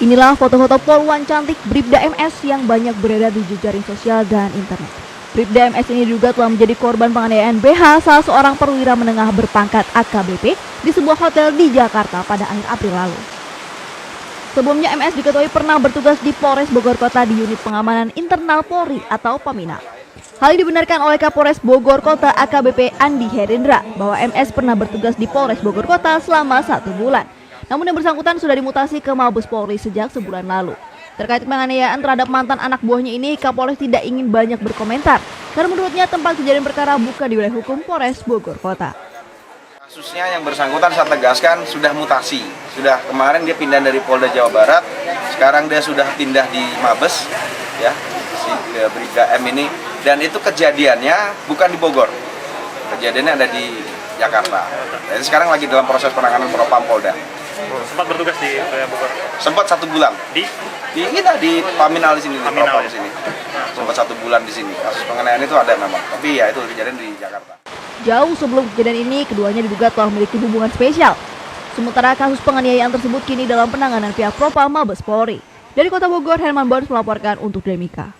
Inilah foto-foto poluan cantik Bribda MS yang banyak beredar di jejaring sosial dan internet. Bribda MS ini diduga telah menjadi korban penganiayaan BH salah seorang perwira menengah berpangkat AKBP di sebuah hotel di Jakarta pada akhir April lalu. Sebelumnya MS diketahui pernah bertugas di Polres Bogor Kota di unit pengamanan internal Polri atau Pamina. Hal ini dibenarkan oleh Kapolres Bogor Kota AKBP Andi Herindra bahwa MS pernah bertugas di Polres Bogor Kota selama 1 bulan. Namun yang bersangkutan sudah dimutasi ke Mabes Polri sejak sebulan lalu. Terkait penganiayaan terhadap mantan anak buahnya ini, Kapolres tidak ingin banyak berkomentar karena menurutnya tempat kejadian perkara bukan di wilayah hukum Polres Bogor Kota. Kasusnya yang bersangkutan saya tegaskan sudah mutasi. Sudah kemarin dia pindah dari Polda Jawa Barat, sekarang dia sudah pindah di Mabes, ya, si Bribda M ini. Dan itu kejadiannya bukan di Bogor, kejadiannya ada di Jakarta. Jadi sekarang lagi dalam proses penanganan Propam Polda. Sempat bertugas di Bogor? Sempat 1 bulan. Di Paminal di sini, di Propam di sini. Sempat 1 bulan di sini. Kasus penganiayaan itu ada memang, tapi ya itu kejadian di Jakarta. Jauh sebelum kejadian ini, keduanya diduga telah memiliki hubungan spesial. Sementara kasus penganiayaan tersebut kini dalam penanganan pihak Propam Mabes Polri. Dari Kota Bogor, Herman Bons melaporkan untuk Demika.